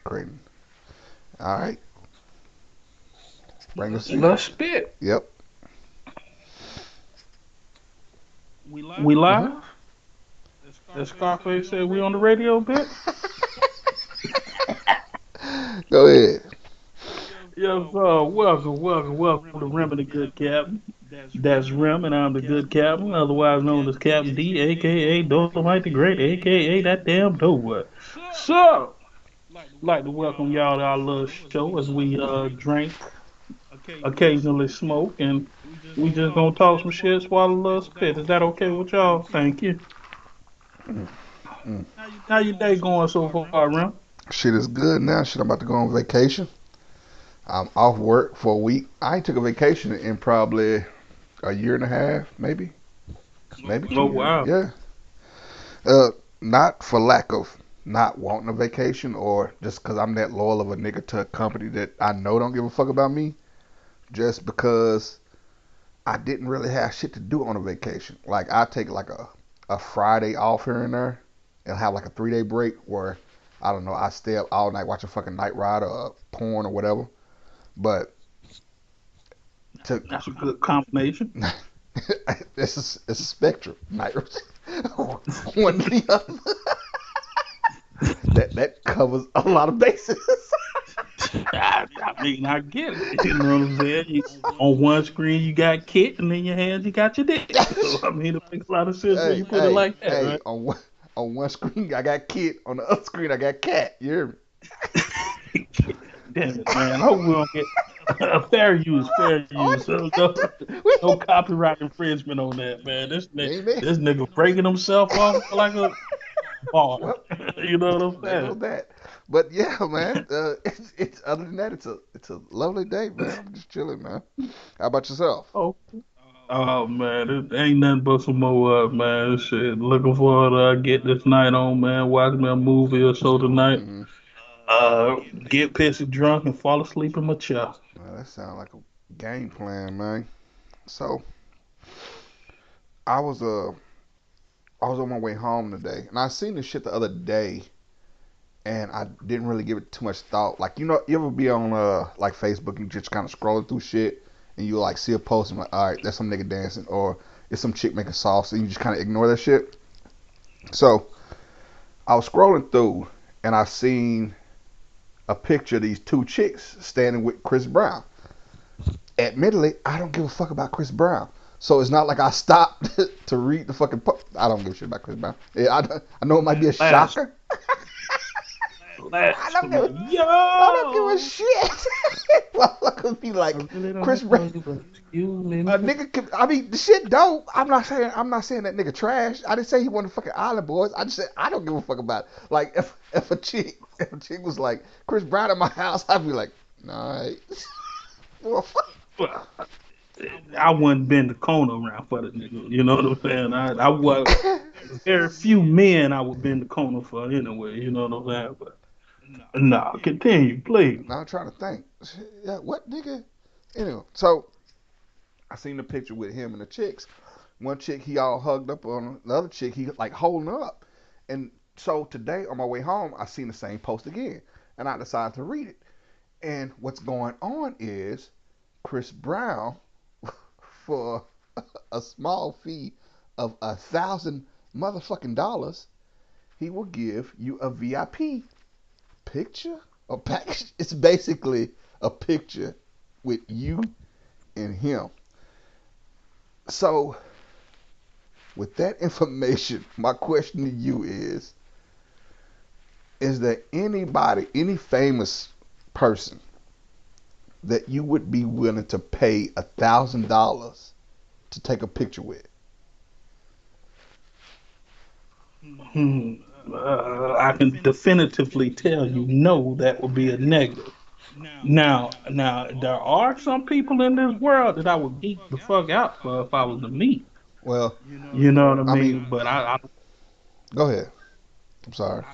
Creighton. All right, bring us in. Let's spit. Yep. We Mm-hmm. live? As Scarface said, we on the radio bit? Go ahead. Yes, welcome to Rim and the Good Captain. That's Rim, and I'm the Good Captain, otherwise known as Captain D, aka Dolomite the Great, aka that damn dope boy. So, like to welcome y'all to our little show as we drink, occasionally smoke, and we just gonna talk some shit, swallow a little spit. Is that okay with y'all? Thank you. Mm. How your day going so far, Rim? Shit is good now. Shit, I'm about to go on vacation. I'm off work for a week. I ain't took a vacation in probably a year and a half, maybe Oh 2 years. wow. Yeah. Uh, Not for lack of not wanting a vacation or just because I'm that loyal of a nigga to a company that I know don't give a fuck about me. Just because I didn't really have shit to do on a vacation. Like I take like a Friday off here and there and have like a 3 day break where I don't know, I stay up all night watching fucking Night Rider or porn or whatever. But to That's a good combination. it's a spectrum. Night one to the other. That covers a lot of bases. I mean, I get it. You know what I'm saying? On one screen you got Kit, and in your hands you got your dick. So I mean, it makes a lot of sense when Hey, you put it hey, like that, hey, right? on one screen I got kid, on the other screen I got cat. You hear me? Damn it, man. I hope we don't get fair use. So no We copyright infringement on that, man. ain't there. This nigga breaking himself off like a bar. Well, You know what I'm there saying? goes that. But yeah, man. It's other than that, it's a lovely day, man. I'm just chilling, man. How about yourself? Oh, oh man, it ain't nothing but some more man. Shit, looking forward to get this night on, man. Watch me a movie or so tonight. Mm-hmm. Uh, get pissy drunk and fall asleep in my chair. Well, that sounds like a game plan, man. So I was I was on my way home today, and I seen this shit the other day, and I didn't really give it too much thought. Like you ever be on like Facebook and just kind of scrolling through shit, and you like see a post and like, all right, that's some nigga dancing, or it's some chick making sauce, and you just kind of ignore that shit. So I was scrolling through, and I seen a picture of these two chicks standing with Chris Brown. Admittedly, I don't give a fuck about Chris Brown. So it's not like I stopped to read the fucking post. I don't give a shit about Chris Brown. Yeah, I know it might be a Last, shocker. I last don't for give me. a, I don't give a Yo, shit. Motherfuckers be I like, really don't Chris know Brown, you, but excuse me. a nigga. I mean, the shit dope. I'm not saying that nigga trash. I didn't say he wasn't fucking Island Boys. I just said I don't give a fuck about it. Like if a chick was like Chris Brown at my house, I'd be like, all right. Well, fuck. Well, I wouldn't bend the corner around for the nigga. You know what I'm saying? I was very few men I would bend the corner for anyway. You know what I'm saying? But nah, continue, please. Now I'm trying to think. Yeah, what nigga? Anyway, so I seen the picture with him and the chicks. One chick he all hugged up on the other chick he like holding her up. And so today on my way home, I seen the same post again, and I decided to read it. And what's going on is Chris Brown for a small fee of $1,000 motherfucking, he will give you a VIP picture or package. It's basically a picture with you and him. So, with that information, my question to you is there anybody, any famous person that you would be willing to pay $1,000 to take a picture with? Hmm. I can definitively tell you no, that would be a negative. Now, there are some people in this world that I would geek the fuck out for if I was to meet. Well, You know what I I mean, mean? But go ahead. I'm sorry.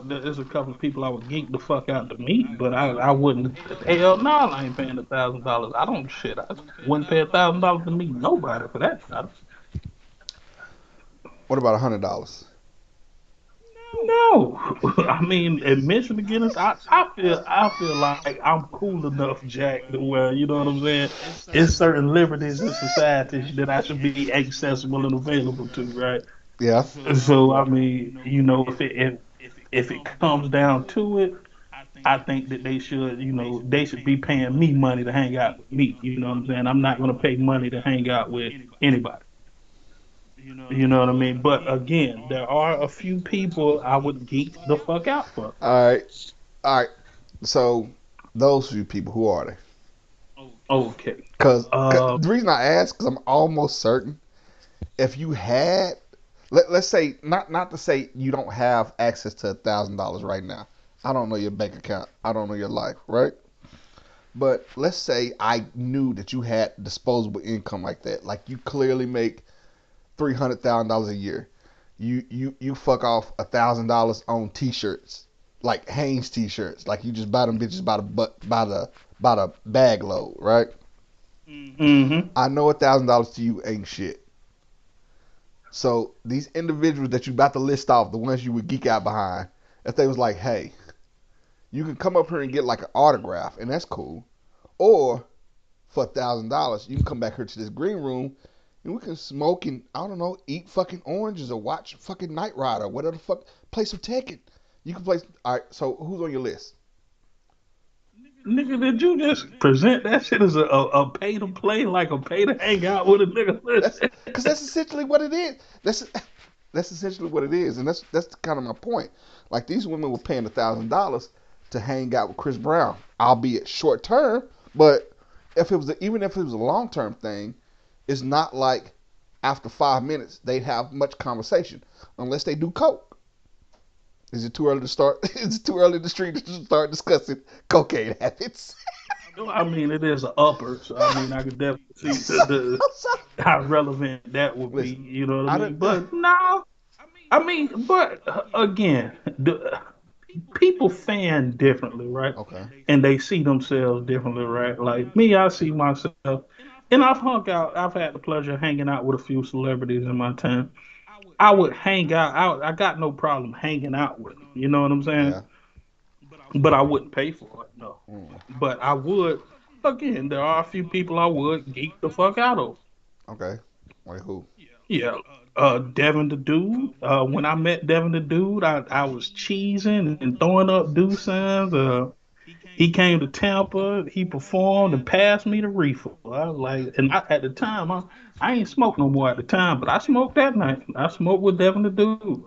there's a couple of people I would geek the fuck out to meet, but I wouldn't. Hell no, I ain't paying $1,000. I don't shit. I wouldn't pay $1,000 to meet nobody for that. What about $100? No, I mean, admission to Guinness. I feel like I'm cool enough, Jack, to where you know what I'm saying. It's certain liberties in society that I should be accessible and available to, right? Yeah. So I mean, if it comes down to it, I think that they should, they should be paying me money to hang out with me. You know what I'm saying? I'm not gonna pay money to hang out with anybody. You know what I mean? But again, there are a few people I would geek the fuck out for. All right. All right. So those few people, who are they? Okay. Because Uh, the reason I ask, because I'm almost certain if you had, let's say, not to say you don't have access to $1,000 right now. I don't know your bank account. I don't know your life, right? But let's say I knew that you had disposable income like that. Like you clearly make $300,000 a year. You fuck off $1,000 on T-shirts, like Hanes T-shirts. Like you just buy them bitches by the bag load, right? hmm I know $1,000 to you ain't shit. So these individuals that you about to list off, the ones you would geek out behind, if they was like, hey, you can come up here and get like an autograph, and that's cool. Or for $1,000, you can come back here to this green room and we can smoke and I don't know, eat fucking oranges or watch fucking Knight Rider, whatever the fuck. Play some Tekken. You can play. All right. So who's on your list? Nigga, did you just present that shit as a pay to play, like a pay to hang out with a nigga? That's because that's essentially what it is. That's essentially what it is, and that's kind of my point. Like these women were paying $1,000 to hang out with Chris Brown, albeit short term. But if it was even if it was a long term thing, it's not like after 5 minutes they'd have much conversation unless they do coke. Is it too early to start? Is it too early in the street to start discussing cocaine habits? I mean, it is an upper, so I mean, I could definitely see the how relevant that would be. Listen, You know what I I mean? don't. But no, I mean, but again, people fan differently, right? Okay. And they see themselves differently, right? Like me, I see myself, and I've hung out. I've had the pleasure of hanging out with a few celebrities in my time. I would hang out. I got no problem hanging out with them. You know what I'm saying? Yeah. But I wouldn't pay for it, no. Mm. But I would. Again, there are a few people I would geek the fuck out of. Okay. Like who? Yeah. Devin the Dude. When I met Devin the Dude, I was cheesing and throwing up do signs. He came to Tampa, he performed and passed me the reefer. I was like, and at the time, I ain't smoked no more at the time, but I smoked that night. I smoked with Devin the Dude.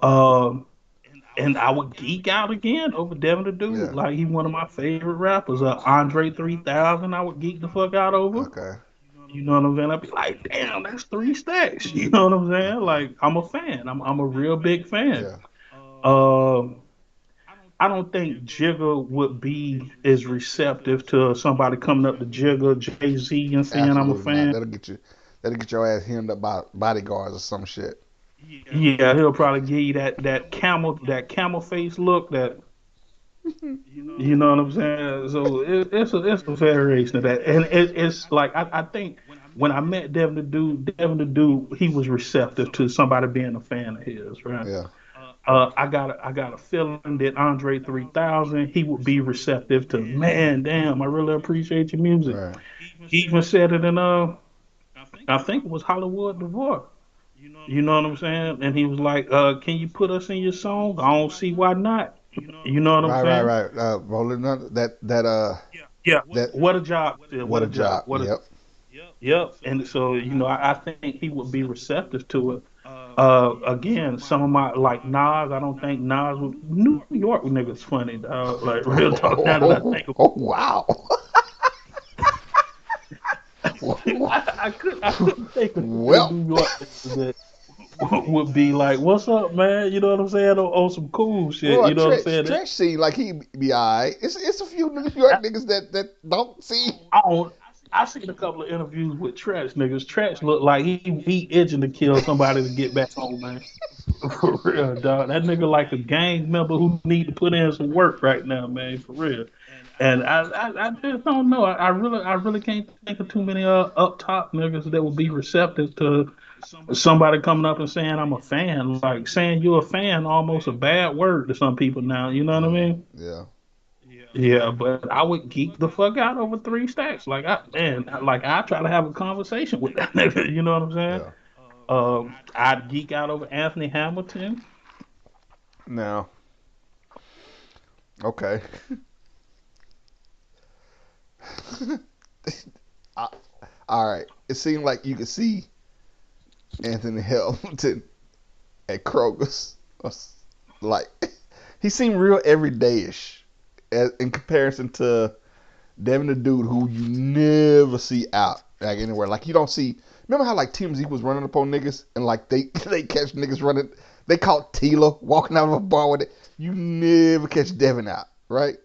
Um, and I would geek out again over Devin the Dude. Yeah. Like he one of my favorite rappers. Andre 3000, I would geek the fuck out over. Okay. You know what I'm saying? I'd be like, damn, that's three stacks. You know what I'm saying? Okay. Like I'm a fan. I'm a real big fan. Yeah. Um, I don't think Jigga would be as receptive to somebody coming up to Jigga, Jay Z, and saying I'm a Absolutely not. fan. That'll get your ass hemmed up by bodyguards or some shit. Yeah, he'll probably give you that camel face look. That you know what I'm saying. So it's a variation of that, and it's like I think when I met Devin the Dude, he was receptive to somebody being a fan of his, right? Yeah. I got a feeling that Andre 3000 he would be receptive to. Man, damn, I really appreciate your music. Right. He even said it in I think it was Hollywood Divorce. You know what I'm saying? And he was like, can you put us in your song? I don't see why not. You know what I'm Right. Right. saying? Right. Rolling on Yeah. that What a job, Phil. what What a a job. job. What a Yep. Yep. And so, I think he would be receptive to it. Again, some of my like Nas, I don't think Nas would New York niggas funny, dog. Like real talk now that I think of Oh, wow. I couldn't think of too many Well, New York niggas that would be like, "What's up, man?" You know what I'm saying? On some cool shit. boy, You know what I'm Trench saying? Trench seemed like he be alright. It's a few New York niggas that don't see. I don't. I seen a couple of interviews with Trash niggas. Trash look like he itching to kill somebody to get back home, man. For real, dog. That nigga like a gang member who need to put in some work right now, man. For real. And I just don't know. I really can't think of too many up top niggas that would be receptive to. somebody coming up and saying I'm a fan, like saying you're a fan, almost a bad word to some people now. You know what I mean? Yeah. Yeah, but I would geek the fuck out over 3 stacks. Like like I try to have a conversation with that nigga. You know what I'm saying? Yeah. I'd geek out over Anthony Hamilton. Now, okay. I, all right. It seemed like you could see Anthony Hamilton at Kroger's. Like, he seemed real everydayish in comparison to Devin the dude who you never see out like anywhere. Like you don't see. Remember how like TMZ was running up on niggas and like they they catch niggas running. They caught Tila walking out of a bar with it. You never catch Devin out, right?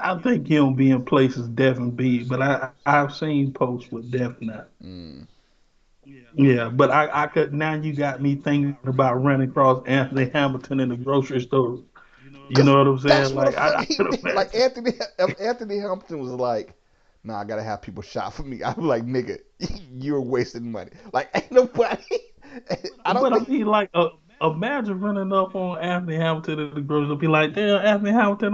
I think he don't be in places Devin be, but I've seen posts with Devin now. Mm. Yeah, but I could now you got me thinking about running across Anthony Hamilton in the grocery store. You Cause know what I'm that's saying? what the Like fuck I he could did. Like imagine. Anthony Hamilton was like, "Nah, I gotta have people shop for me." I'm like, "Nigga, you're wasting money." Like ain't nobody. I don't But I think. mean, like, imagine running up on Anthony Hamilton in the grocery store, be like, "Damn, Anthony Hamilton,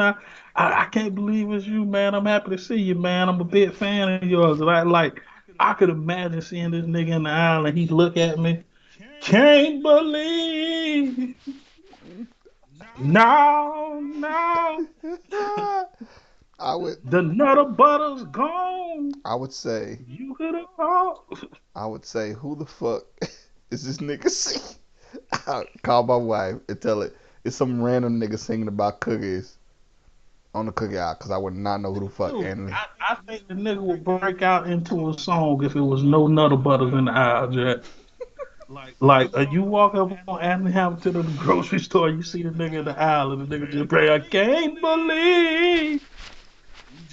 I can't believe it's you, man. I'm happy to see you, man. I'm a big fan of yours." And I could imagine seeing this nigga in the aisle, and he look at me, can't believe, no, no, I would the nutter butter's gone. I would say You could have called. who the fuck is this nigga singing? I call my wife and tell it it's some random nigga singing about cookies on the cookie aisle because I would not know who the fuck Dude, Anthony. I think the nigga would break out into a song if it was no nutter butters in the aisle, Jack. Like you walk up on Anthony Hamilton in the grocery store, you see the nigga in the aisle, and the nigga just pray, I can't believe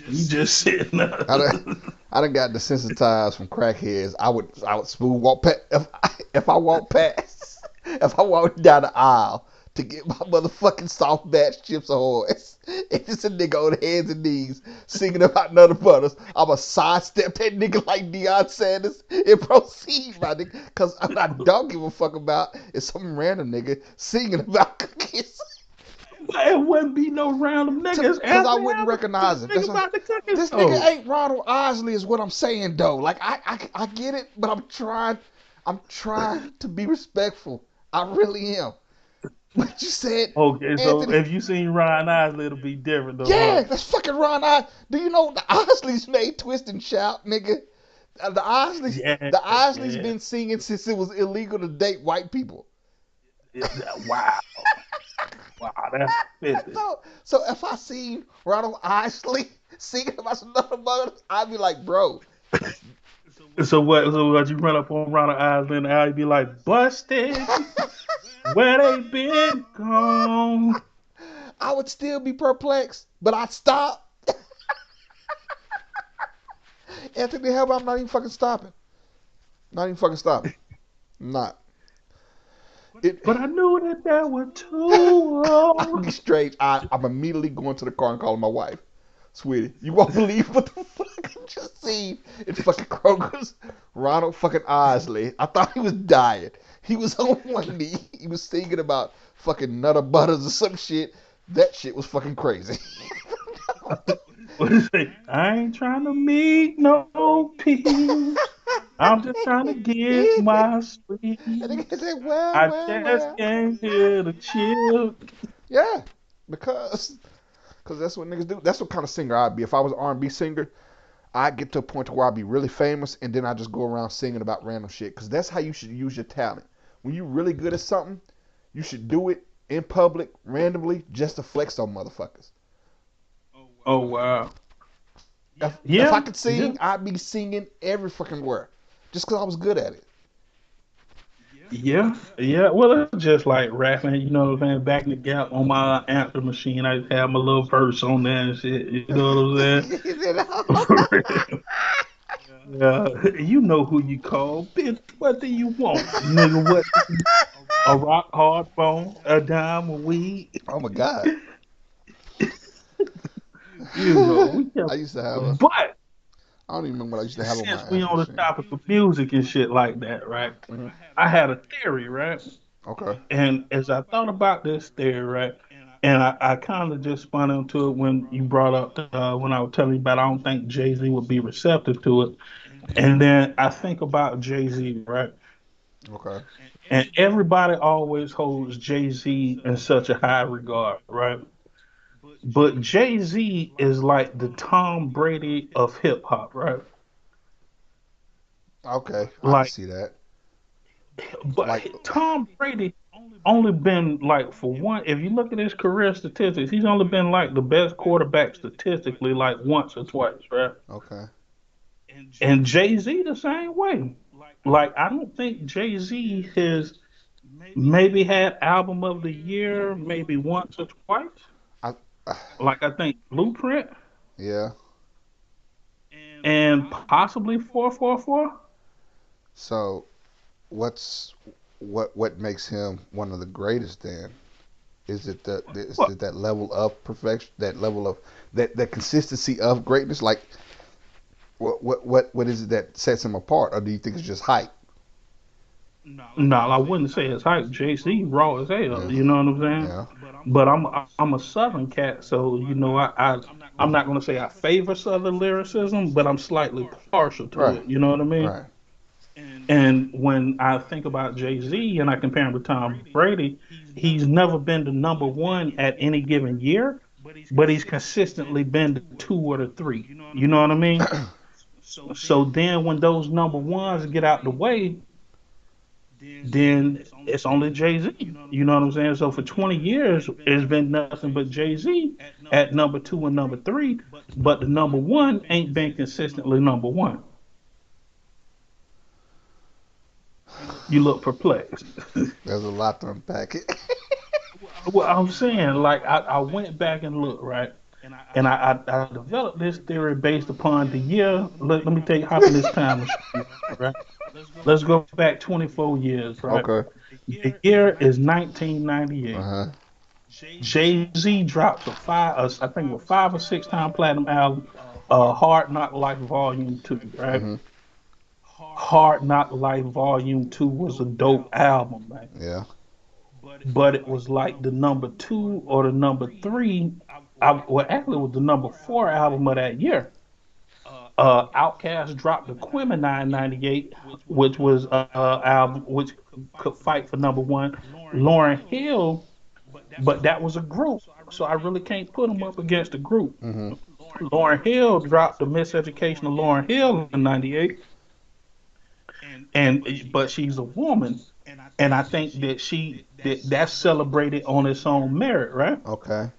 you just sitting there. I done, I done got desensitized from crackheads. I would smooth walk past if I walk past if I walk down the aisle to get my motherfucking soft batch chips ahoys. It's just a nigga on hands and knees singing about Nutter Butters. I'ma sidestep that nigga like Deion Sanders and proceed, my nigga. Cause what I don't give a fuck about is some random nigga singing about cookies. It wouldn't be no random niggas. Cause I Anthony wouldn't Hamilton recognize him. think about the cookies. This nigga Oh, ain't Ronald Isley is what I'm saying though. Like I get it, but I'm trying to be respectful. I really am. But you said okay. So Anthony. if you seen Ryan Isley, it'll be different though, Yeah, huh? that's fucking Ron I. Do you know the Isleys made Twist and Shout, nigga? The Isleys, Yeah, the Isleys yeah. been singing since it was illegal to date white people. Wow, wow, that's 50. So if I seen Ronald Isley singing about some other mothers, I'd be like, bro, So what? So what? You run up on Ronald Isley and I'd be like, busted. Where they been gone? I would still be perplexed, but I'd stop. Anthony, how about I'm not even fucking stopping? Not even fucking stopping. Not. It. But I knew that there were two I'd be roads. straight. I'm immediately going to the car and calling my wife. Sweetie, you won't believe what the fuck I just seen in fucking Kroger's. Ronald fucking Isley. I thought he was dying. He was on one knee. He was singing about fucking Nutter Butters or some shit. That shit was fucking crazy. What is it? I ain't trying to meet no peace. I'm just trying to get my And they sweets. said, well, I well, just well. came here to chill. Yeah, because that's what niggas do. That's what kind of singer I'd be. If I was an R&B singer, I'd get to a point to where I'd be really famous, and then I just go around singing about random shit. Because that's how you should use your talent. When you're really good at something, you should do it in public, randomly, just to flex on motherfuckers. Oh wow. If I Yeah, could yeah. sing, I'd be singing every fucking word, just because I was good at it. Yeah, yeah. Well, it's just like rapping, you know what I'm saying? Back in the gap on my answer machine, I just have my little verse on there and shit. You know what I'm You know? saying? For real. Yeah, you know who you call, bitch. What do you want, nigga? What? A rock hard phone, a dime of weed. Oh my god. You know, we kept, I used to have a but I don't even remember what I used to have on my Since we answer on the machine. topic of music and shit like that, right? Hmm. I had a theory, right? Okay. And as I thought about this theory, right, and I kind of just spun into it when you brought up when I was telling you about I don't think Jay Z would be receptive to it, and then I think about Jay Z, right, Okay. and everybody always holds Jay Z in such a high regard, right, but Jay Z is like the Tom Brady of hip hop, right, Okay. I can like see that. but Like, Tom Brady only been like for one. If you look at his career statistics, he's only been like the best quarterback statistically like once or twice, right? okay. And Jay Z the same way. Like I don't think Jay Z has maybe had album of the year maybe once or twice. I, Like I think Blueprint yeah. and possibly 444. So, what's what makes him one of the greatest then? Is Well, it that level of perfection, that level of that consistency of greatness? Like, what is it that sets him apart, or do you think it's just hype? no, I wouldn't say it's hype. JC raw as hell. Yeah. You know what I'm saying? Yeah. But I'm a Southern cat, so you know I'm not gonna say I favor Southern lyricism, but I'm slightly partial to Right. it. You know what I mean? Right. And when I think about Jay Z and I compare him to Tom Brady, he's never been the number one at any given year, but he's consistently been the two or the three. You know what I mean? So then when those number ones get out the way, then it's only Jay Z. You know what I'm saying? So for 20 years, it's been nothing but Jay Z at number two and number three, but the number one ain't been consistently number one. You look perplexed. There's a lot to unpack it. Well, I'm saying, like, I went back and looked, right? And I developed this theory based upon the year. Let me take hop in this time machine, right? Let's go back 24 years, right? Okay. The year is Uh 1998. huh. Jay Z drops I think, a 5 or 6 time platinum album, Hard Knock Life Volume Two, right? Mhm. Hard Knock Life Volume Two was a dope album, man. Yeah. But it was like the number two or the number three. Well, actually, it was the number four album of that year. Outkast dropped the Quemini '98, which was a album which could fight for number one. Lauryn Hill, but that was a group, so I really can't put them up against a group. Mhm. Lauryn Hill dropped the Miseducation of Lauryn Hill in '98, and but she's a woman, and I think that that's celebrated on its own merit, right? Okay.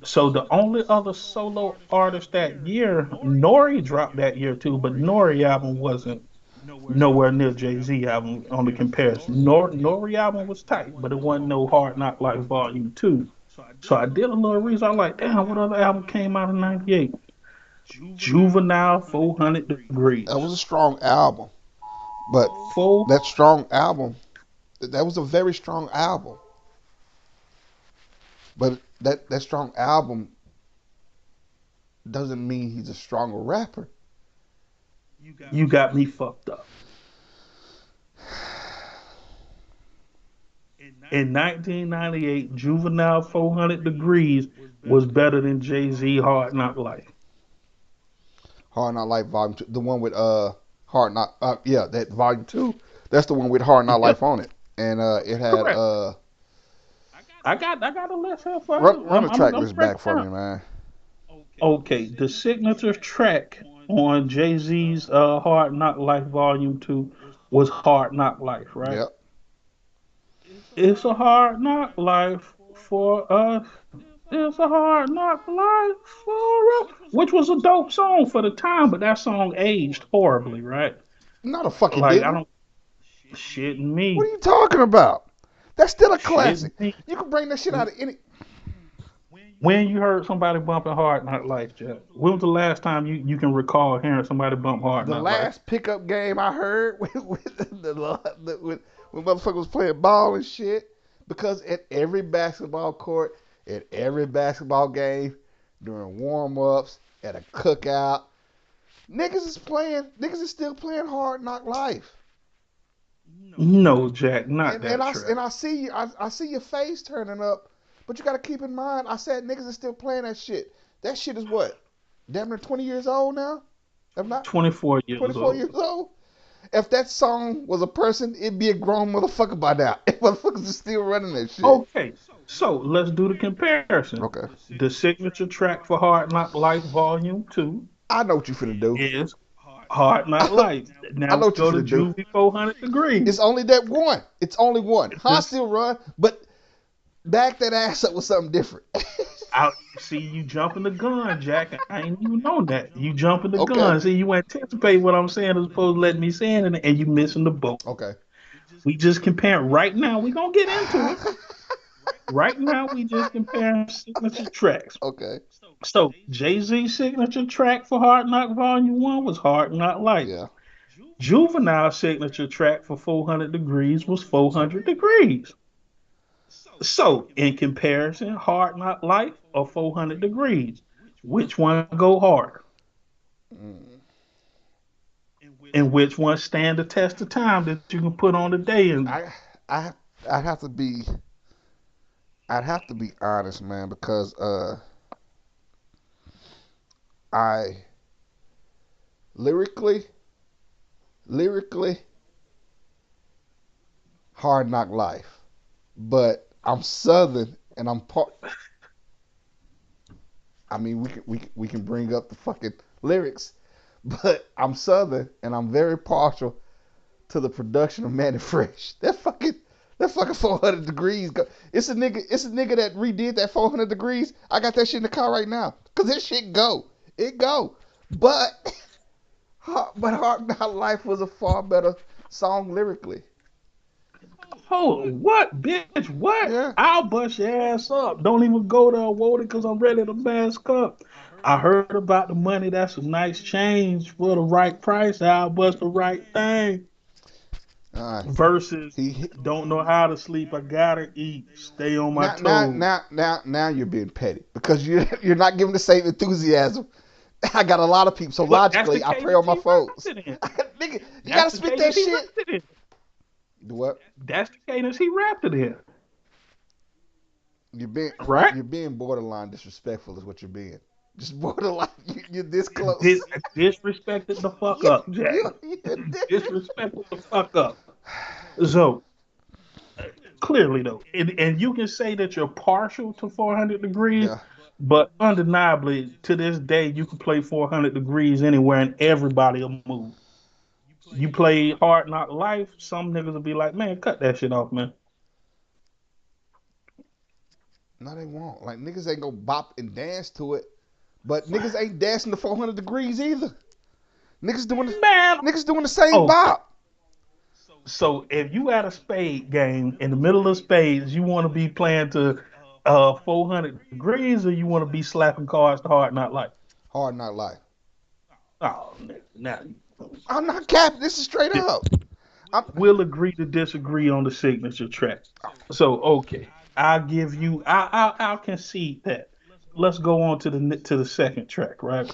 So the only other solo artist that year, Nori dropped that year too, but Nori album wasn't nowhere near Jay Z album on the comparison. Nori album was tight, but it wasn't no Hard Knock Life Volume Two. So I did a little research. I was like, damn, what other album came out in '98? Juvenile 400 That Degrees. was a strong album, but Four. that strong album, that was a very strong album. But that strong album doesn't mean he's a stronger rapper. You got me fucked up. In 1998, Juvenile 400 Degrees was better than Jay Z Hard Knock Life. Hard Not Life Volume Two, the one with Hard Not, yeah, that Volume Two. That's the one with Hard Not Yep, Life on it, and it had correct. I got a list here for run you. run the I'm track gonna list break back it for down. me, man. Okay, the signature track on Jay Z's Hard Knock Life Volume 2 was Hard Knock Life, right? Yep. It's a hard knock life for us. It's a hard knock life for us. Which was a dope song for the time, but that song aged horribly, right? No, the fuck it Like, I didn't. don't, shit What are me. you talking about? That's still a Shit classic. me. You can bring that shit out of any. When you heard somebody bumping Hard Knock Life, Jack? When was the last time you can recall hearing somebody bump Hard The Knock Life? last pickup game I heard when motherfucker was playing ball and shit. Because at every basketball court, at every basketball game, during warm ups, at a cookout, Niggas is still playing Hard Knock Life. No, Jack, not And that I track. see I see your face turning up, but you got to keep in mind I said niggas is still playing that shit. That shit is what, damn near 20 years old now. If not 24 years 24 years old. old. If that song was a person, it'd be a grown motherfucker by now. If motherfuckers is still running that shit. Okay, so let's do the comparison. Okay, The signature track for Hard Knock Life Volume 2 I know what you finna do. is Hard Knock Life. I Now know we what you go to finna do. Juvie 400 It's Degrees. only that one. It's only one. Han This, still run, but back that ass up with something different. I see you jumping the gun, Jack. I ain't even know that. You jumping the Okay. gun. See, you anticipate what I'm saying as opposed to letting me say it, and you missing the boat. Okay. We just comparing right now. We gonna get into it. Right now, we just comparing signature tracks. Okay. So Jay Z's signature track for Hard Knock Volume One was Hard Knock Life. Yeah. Juvenile's signature track for 400 Degrees was 400 Degrees. So in comparison, Hard Knock Life or 400 Degrees, which one go harder, Mm. and which one stand the test of time that you can put on the day? And I I I'd have to be I'd have to be honest, man, because I lyrically lyrically Hard Knock Life, but I'm Southern and I'm part. I mean, we can bring up the fucking lyrics, but I'm Southern and I'm very partial to the production of Manny Fresh. That fucking 400 degrees. It's a nigga that redid that 400 degrees. I got that shit in the car right now because this shit go. It go. But but Hard Knock Life was a far better song lyrically. oh, what, bitch? What? Yeah. I'll bust your ass up. Don't even go to award it because I'm ready to mask up. I heard about the money. That's a nice change for the right price. I'll bust the right thing. Uh, Versus he don't know how to sleep. I gotta eat. Stay on my toes. now you're being petty because you're not giving the same enthusiasm. I got a lot of people, so But that's the logically I pray cadence on my he rapped folks. it in. Nigga, you That's gotta the spit that cadence he shit. rapped it in. Do what? That's the cadence he rapped it in. You're being Right? you're being borderline disrespectful is what you're being. Just borderline. You're this close. Dis- disrespected the fuck you, up, Jack. you're this. Disrespected the fuck up. So clearly though, and you can say that you're partial to 400 degrees, Yeah. but undeniably to this day you can play 400 degrees anywhere and everybody will move. You play Hard Knock Life, some niggas will be like, man, cut that shit off, man. No, they won't. Like niggas ain't gonna bop and dance to it, but niggas ain't dancing to 400 degrees either. Niggas doing the, Man, niggas doing the same okay. bop. So if you at a spade game in the middle of spades, you want to be playing to 400 degrees, or you want to be slapping cards to Hard Knock Life? Hard Knock Life. Oh, nigga, now I'm not capping. This is straight up. I'm, we'll agree to disagree on the signature track. So okay, I'll give you. I'll concede that. Let's go on to the second track, right?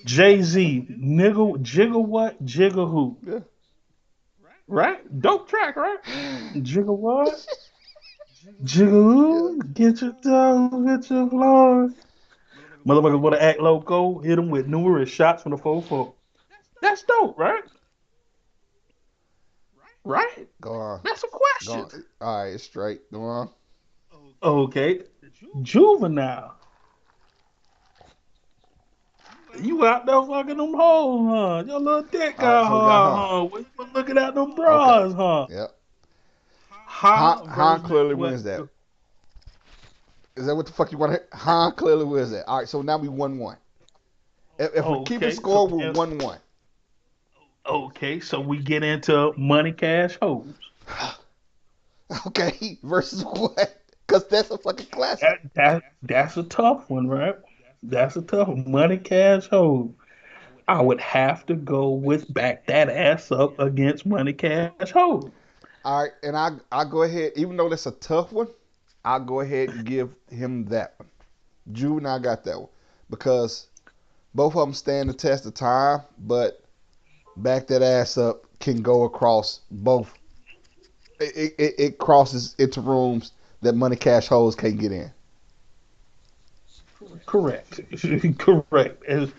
Jay Z, nigga, jiggle what, jiggle who, yeah. right? Dope track, right? Jiggle what, jiggle Yeah. who, get your dog, get your floor. Motherfuckers want to act loco, hit them with numerous shots from the 4-4. That's dope, right? Right? Go on. That's a Go question. on. All right, it's straight. Go on. Okay, juvenile. You out there fucking them hoes, huh? Your little dick All right, got so we got hard, Han. huh? When you was looking at them Okay. bras, huh? Yep. Han, Ha Han versus clearly what? wins that. Is that what the fuck you want to hear? Han clearly wins that. All right, so now we 1-1. If we're keeping Okay, so score, we're 1-1. okay, so we get into money, cash, hoes. Okay, versus what? Because that's a fucking classic. That's a tough one, right? That's a tough one. Money, cash, hoes. I would have to go with back that ass up against money, cash, hoes. All right, and I go ahead, even though that's a tough one, I'll go ahead and give him that one. Juvenile got that one because Both of them stand the test of time, but back that ass up can go across both. It crosses into rooms that money cash holes can't get in. Correct. Correct. It's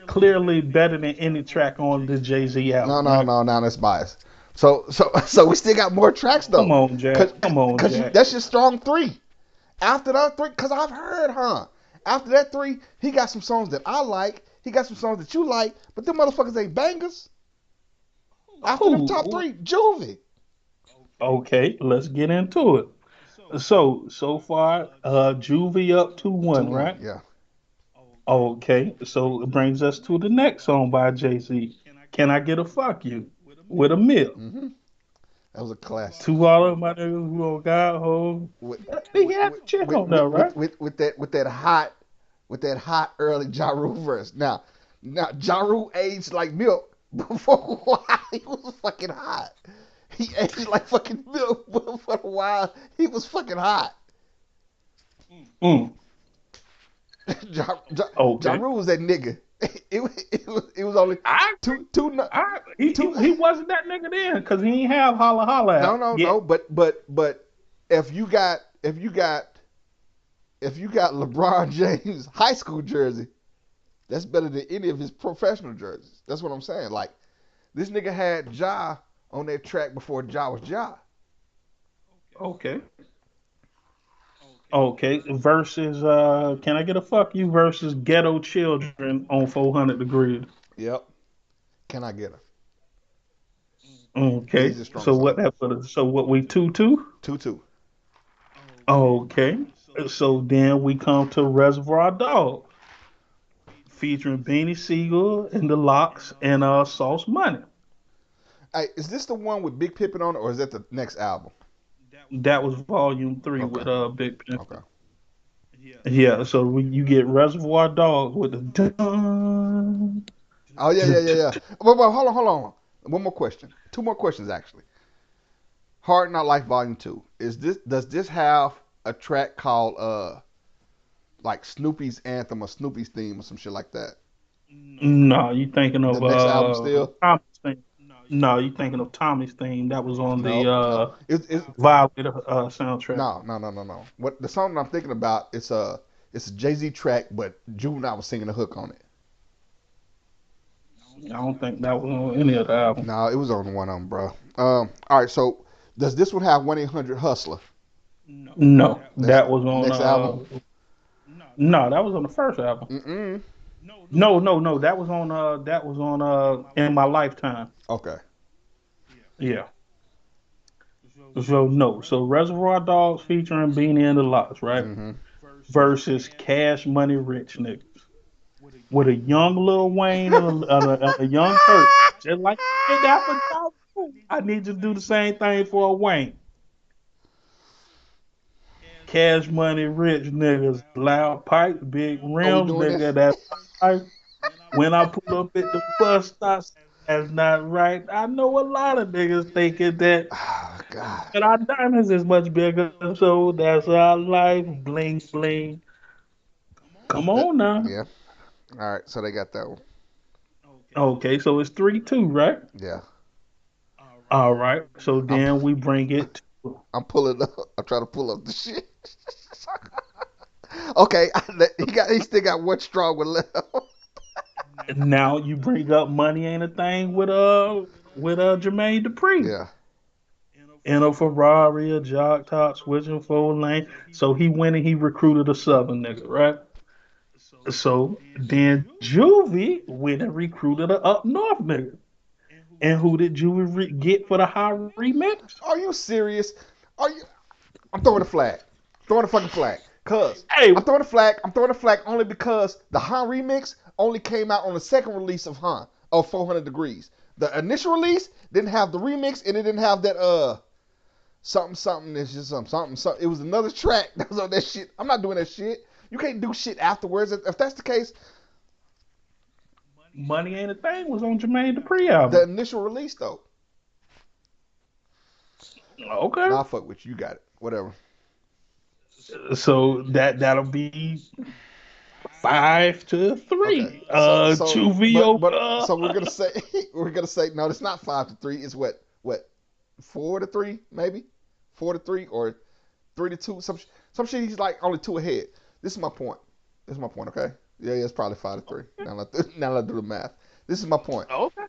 clearly better than any track on the Jay Z No, album, no, right? no, no, that's biased. So we still got more tracks Come though, on, cause, Jack. Come on, cause you Jack. that's your strong three. After that three, cause I've heard, huh? After that three, he got some songs that I like. He got some songs that you like, but them motherfuckers ain't bangers. After them top Who? three, Juvie. Okay, let's get into it. So far, Juvie up 2-1, 2-1, right? yeah. Okay, so it brings us to the next song by Jay Z. Can I get a fuck you with a mill? Mm-hmm. That was a classic. To all of my niggas who on God hold. With He had the chick on there, right? with that hot early Ja Rule verse. Now Ja Rule aged like milk before a while. He was fucking hot. He aged like fucking milk, but for a while he was fucking hot. Mm, Ja, ja, ja okay. Rule was that nigga. It was only I two two. he wasn't that nigga then because he ain't have holla holla No, out no, no. yet. But if you got LeBron James high school jersey, that's better than any of his professional jerseys. That's what I'm saying. Like this nigga had Ja on that track before Ja was Ja. Okay. Okay. Versus can I get a fuck you versus ghetto children on 400 degrees. Yep. Can I get her? Okay. Easy, strong So what song. that put us? So what we 2-2? 2-2. Okay. So then we come to Reservoir Dogs featuring Beanie Siegel and the Locks and Sauce Money. Hey, is this the one with Big Pippin on it, or is that the next album? That was volume 3 Okay. with Big Okay. Pimpin'. Yeah, so you get Reservoir Dogs with the dun, Oh yeah, yeah, dun, yeah, dun, yeah. Well, hold on. One more question. Two more questions actually. Hard Not Life Volume 2. Is this does this have a track called like Snoopy's anthem or Snoopy's theme or some shit like that? No, you thinking The of next album still? Tommy's theme. No, you thinking of Tommy's theme. That was on the No, no. It's Violator soundtrack. no, no, no, no, no. What the song that I'm thinking about? It's a Jay Z track, but Juvenile was singing the hook on it. I don't think that was on any of the album. No, it was on one of them, bro. All right. So does this one have 1-800 Hustler? No, That's that was on next album. no, that was on the first album. Mm-mm. No, that was on In My Lifetime. Okay. Yeah. So no. So Reservoir Dogs featuring Beanie and the Lots, right? Mm-hmm. Versus Cash Money Rich niggas with a young Lil Wayne and a young Kurt. Just like you did that for Ja Rule. I need you to do the same thing for a Wayne. Cash Money Rich niggas, loud pipes, big Are we rims, doing nigga. this? That's right. When I pull up at the bus stop, that's not right. I know a lot of niggas thinking that, Oh, God. but our diamonds is much bigger. So that's our life. Bling bling. Come Uh, on now. yeah. All right. So they got that one. Okay, so it's 3-2, right? Yeah. All right. So I'm then we bring it to I'm pulling up. I'm trying to pull up the shit. Okay. He still got one strong one left. now you bring up money ain't a thing with Jermaine Dupri. Yeah. In a Ferrari, a jog top, switching 4 lane. So he went and he recruited a Southern nigga, right? So then Juvie went and recruited a up north nigga. And who did Juvie get for the high remix? Are you serious? Are you? I'm throwing a flag. Throwing a fucking flag. Cause Hey, I'm throwing a flag. I'm throwing a flag only because the Han remix only came out on the second release of Han of 400 Degrees. The initial release didn't have the remix and it didn't have that something something. It's just something. It was another track that was on that shit. I'm not doing that shit. You can't do shit afterwards. If that's the case, Money Ain't a Thing was on Jermaine Dupri the album. initial release though. Okay. Nah, fuck with you. You got it. Whatever. So that'll be Okay. 5-3. But Juvio. so we're gonna say we're gonna say no. It's not 5-3. It's what 4-3 maybe 4-3 or 3-2. Some shit he's like only two ahead. This is my point. This is my point. Okay. Yeah, it's probably 5-3. Now let's do the math. This is my point. Okay.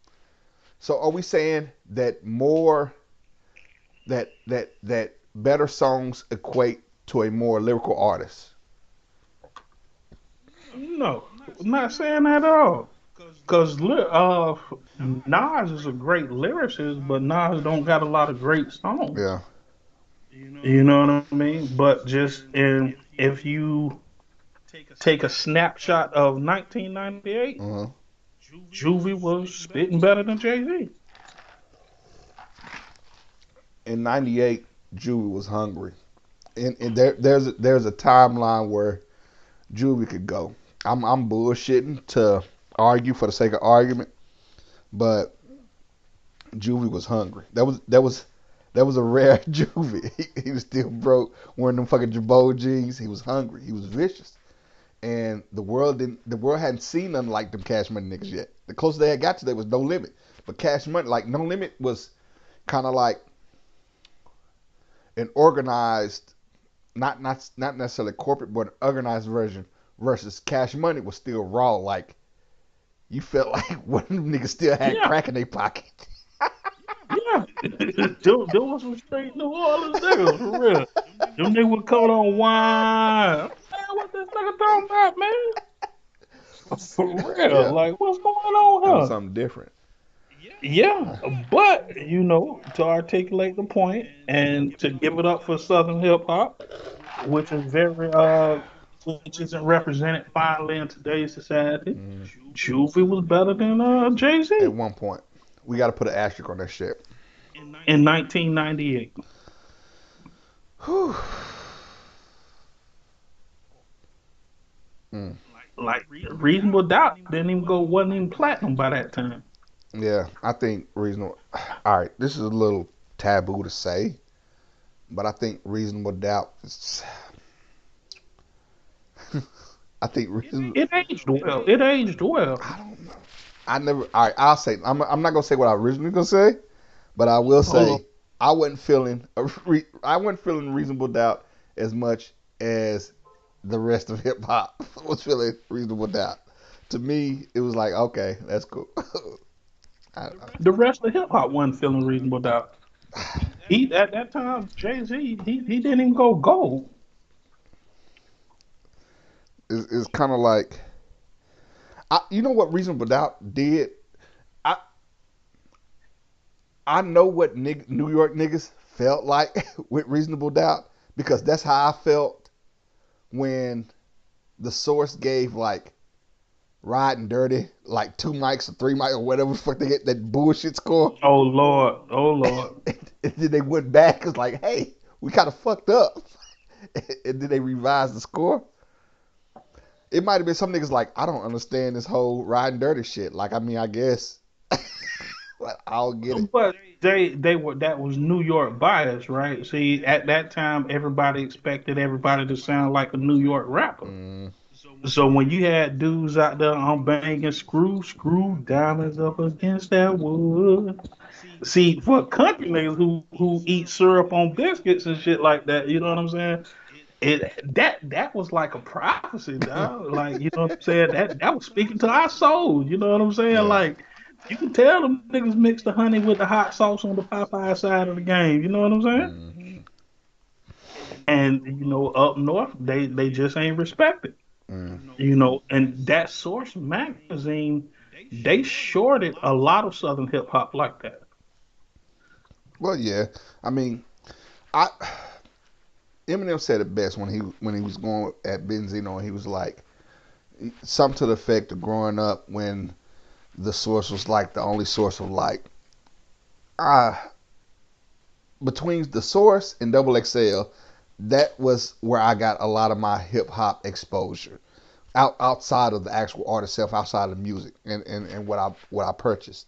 So are we saying that more that better songs equate to a more lyrical artist? No, I'm not saying that at all. Cause Nas is a great lyricist, but Nas don't got a lot of great songs. Yeah. You know what I mean? But just in if you take a snapshot of 1998, Uh-huh. Juvie was spitting better than Jay Z. In '98, Juvie was hungry, and there's a timeline where Juvie could go. I'm bullshitting to argue for the sake of argument, but Juvie was hungry. That was a rare Juvie. He was still broke, wearing them fucking Jabot jeans. He was hungry. He was vicious, and the world hadn't seen nothing like them Cash Money niggas yet. The closest they had got to that was No Limit, but Cash Money, like No Limit, was kind of like an organized, not necessarily corporate, but an organized version. Versus Cash Money was still raw. Like you felt like one of them niggas still had Yeah, crack in their pocket. yeah. There was some straight New Orleans niggas for real. Them niggas would come on wine. Man, what this nigga talking about, man? For real. Yeah, Like, what's going that was on something different. here? Yeah, but to articulate the point and to give it up for Southern hip hop, which is which isn't represented finally in today's society. Mm. Juvie was better than Jay At Z one point, we got to put an asterisk on that shit. in 1998. Whew. Mm. Like Reasonable Doubt didn't even go wasn't even platinum by that time. Yeah, I think reasonable. All right, this is a little taboo to say, but I think reasonable doubt. I think reason. It aged well. It aged well. I don't know. I never. All right, I'll say. I'm not gonna say what I originally gonna say, but I will Hold on. say I wasn't feeling reasonable doubt as much as the rest of hip hop was feeling reasonable doubt. To me, it was like, okay, that's cool. The rest of hip hop wasn't feeling Reasonable Doubt. He at that time Jay Z he didn't even go gold. It's kind of like, you know what reasonable doubt did. I I know what New York niggas felt like with reasonable doubt because that's how I felt when the source gave like riding dirty like 2 mics or 3 mics or whatever the fuck they get that bullshit score. Oh Lord, oh Lord. And then they went back. It's like, hey, we kind of fucked up. And then they revised the score. It might have been some niggas like, I don't understand this whole riding dirty shit. Like, I mean, I guess, but I'll get it. But they were that was New York bias, right? See, at that time everybody expected everybody to sound like a New York rapper. Mm, So when you had dudes out there on banging screw diamonds up against that wood. See, for country niggas who eat syrup on biscuits and shit like that, you know what I'm saying? That was like a prophecy, dog. Like, you know what I'm saying? That was speaking to our souls, you know what I'm saying? yeah. Like you can tell them niggas mix the honey with the hot sauce on the Popeye side of the game, you know what I'm saying? Mm, And up north, they just ain't respected. mm. And that Source magazine, they shorted a lot of Southern hip hop like that. Well, yeah. I mean, I Eminem said it best when he was going at Benzino. He was like something to the effect of growing up when the source was like the only source of like ah between the source and Double XL, that was where I got a lot of my hip hop exposure. Outside of the actual art itself, outside of music and what I purchased.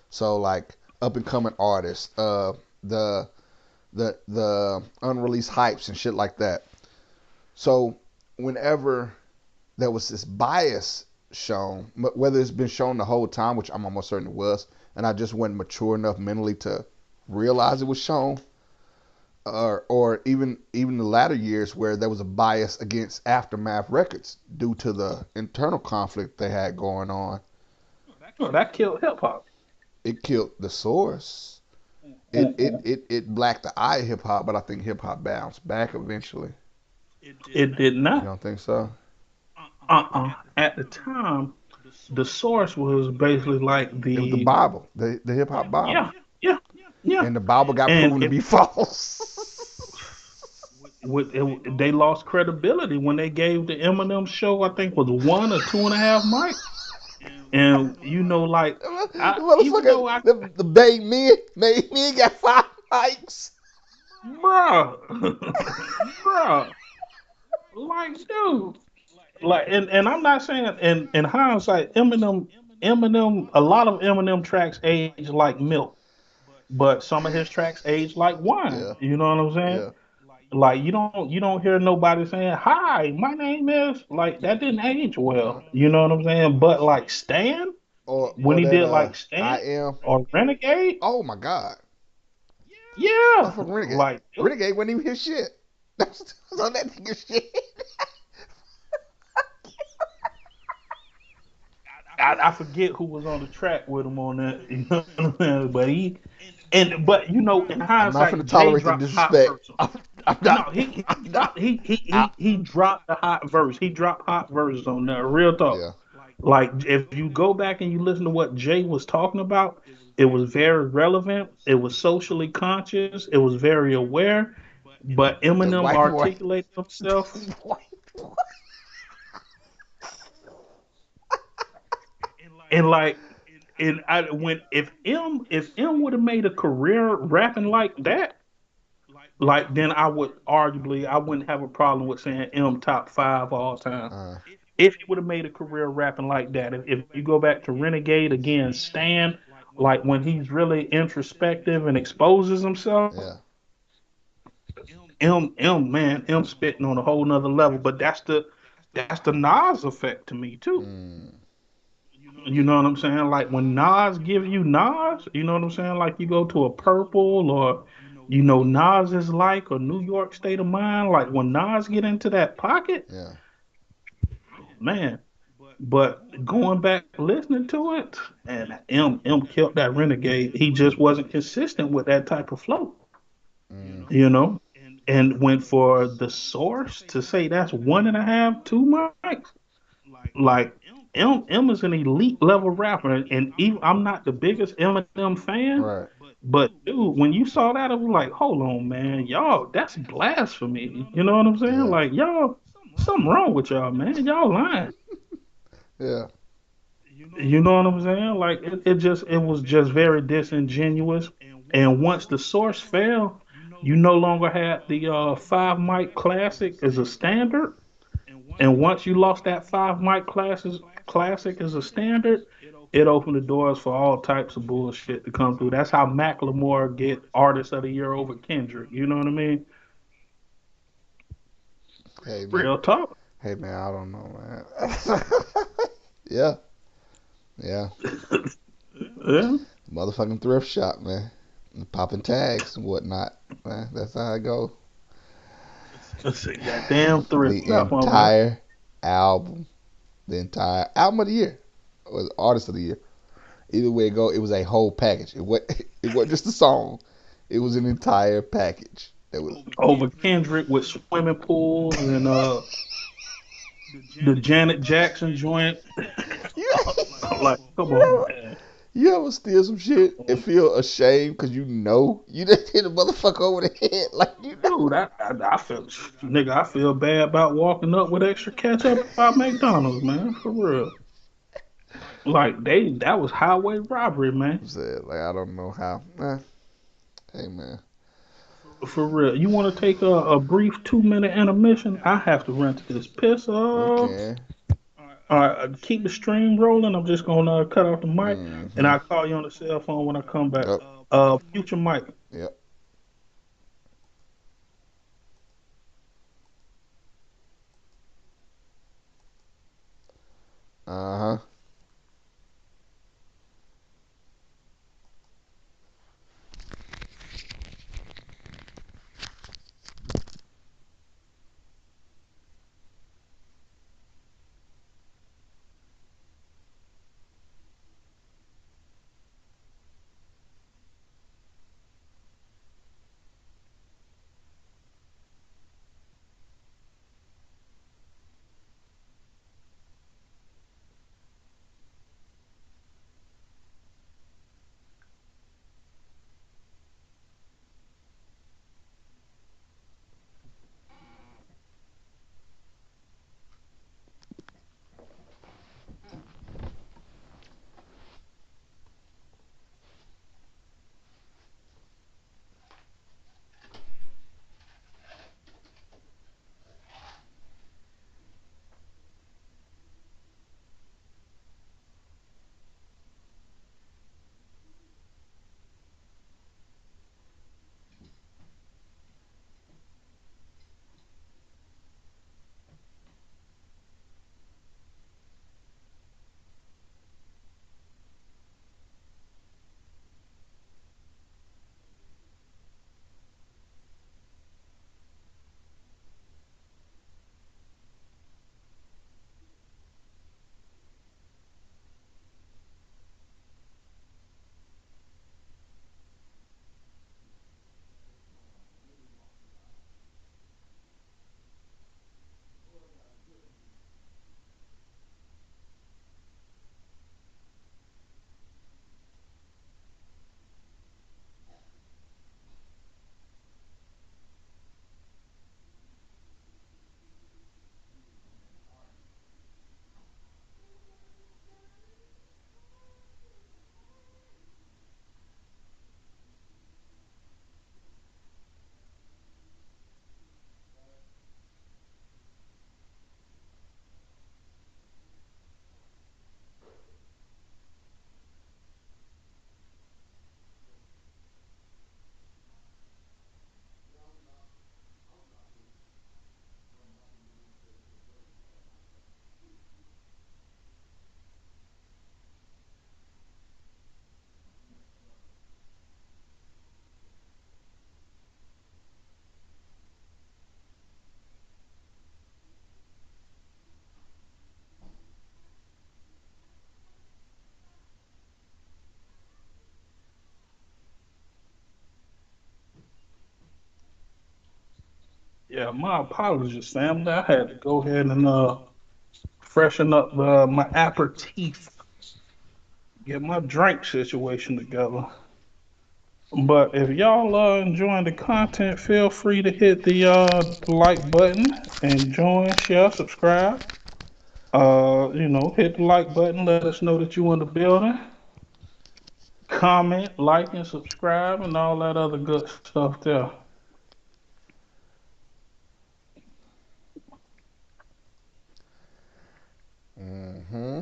So like up and coming artists, the the unreleased hypes and shit like that. So whenever there was this bias shown, whether it's been shown the whole time, which I'm almost certain it was, and I just wasn't mature enough mentally to realize it was shown, or even the latter years where there was a bias against Aftermath Records due to the internal conflict they had going on. Oh, that killed hip hop. It killed the source. It blacked the eye of hip hop, but I think hip hop bounced back eventually. It did You not. don't think so? At the time, the source was basically like It was the the Bible, the hip hop Bible, yeah, yeah, yeah. and the Bible got And proven to it be false. they lost credibility when they gave the Eminem show. I think was 1 or 2.5 mics. And like The even motherfucker, though I, the Bay men got 5 mics. bruh, bruh, like dude, like and I'm not saying in hindsight, Eminem, a lot of Eminem tracks age like milk, but some of his tracks age like wine. Yeah, You know what I'm saying? yeah, Like you don't hear nobody saying, "Hi, my name is," like that didn't age well. You know what I'm saying? But like Stan, when or he that did like I Stan am. or Renegade, Oh my god, yeah, motherfucking Renegade. like dude, Renegade wasn't even his shit. That was on that nigga shit. I forget who was on the track with him on that. You know what I'm saying? But in I'm not hindsight, gonna Jay tolerate the dropped a hot disrespect. verse. I'm No, not. I'm he not. dropped I, he dropped the hot verse. He dropped hot verses on there. Real talk. yeah. Like if you go back and you listen to what Jay was talking about, it was very relevant. It was socially conscious. It was very aware. But The Eminem white boy. articulated himself, The white boy. and like and I when if M would have made a career rapping like that, like then I wouldn't have a problem with saying M top five all time. If he would have made a career rapping like that. If you go back to Renegade again, Stan, like when he's really introspective and exposes himself, Yeah. M spitting on a whole nother level. But that's the Nas effect to me too. Mm, You know what I'm saying? Like when Nas give you Nas, you know what I'm saying? Like you go to a Purple or Nas is like or New York State of Mind. Like when Nas get into that pocket, yeah. man. But going back listening to it, and M killed that Renegade. He just wasn't consistent with that type of flow, Mm, you know. And when for the source to say that's 1.5, 2 mics, like M is an elite level rapper, and even I'm not the biggest Eminem fan, right. but dude, when you saw that, I was like, hold on, man, y'all, that's blasphemy. You know what I'm saying? Yeah. Like y'all, something wrong with y'all, man. Y'all lying. Yeah. You know what I'm saying? Like it was just very disingenuous. And once the source fell, you no longer had the 5 mic classic as a standard. And once you lost that 5 mic classic as a standard, it opened the doors for all types of bullshit to come through. That's how Macklemore get Artist of the Year over Kendrick. You know what I mean? Hey man. Real talk. Hey man. I don't know, man. Yeah. Yeah. Yeah. Motherfucking thrift shop, man. Popping tags and whatnot. Man, that's how I go. Let's see. Goddamn thrift The shop on man. entire album. The entire album of the year. Or artist of the year. Either way it go, it was a whole package. It wasn't just a song. It was an entire package. That was Over Kendrick with swimming pools and the Janet Jackson joint. you, Like, come you on, ever man. you ever steal some shit and feel ashamed because you know you just hit a motherfucker over the head like you know. Dude, I feel nigga, I feel bad about walking up with extra ketchup at McDonald's, man. For real. Like that was highway robbery, man. I'm saying like I don't know how. Hey man, For real. You want to take a brief 2 minute intermission? I have to run to this piss we off. can. All right, keep the stream rolling. I'm just gonna cut off the mic, and Mm-hmm. I'll call you on the cell phone when I come back. Yep. Future Mike. Yep. Uh huh. Yeah, my apologies, family. I had to go ahead and freshen up my aperitif, get my drink situation together. But if y'all are enjoying the content, feel free to hit the like button and join, share, subscribe. Hit the like button. Let us know that you in the building. Comment, like, and subscribe, and all that other good stuff there. Mm-hmm.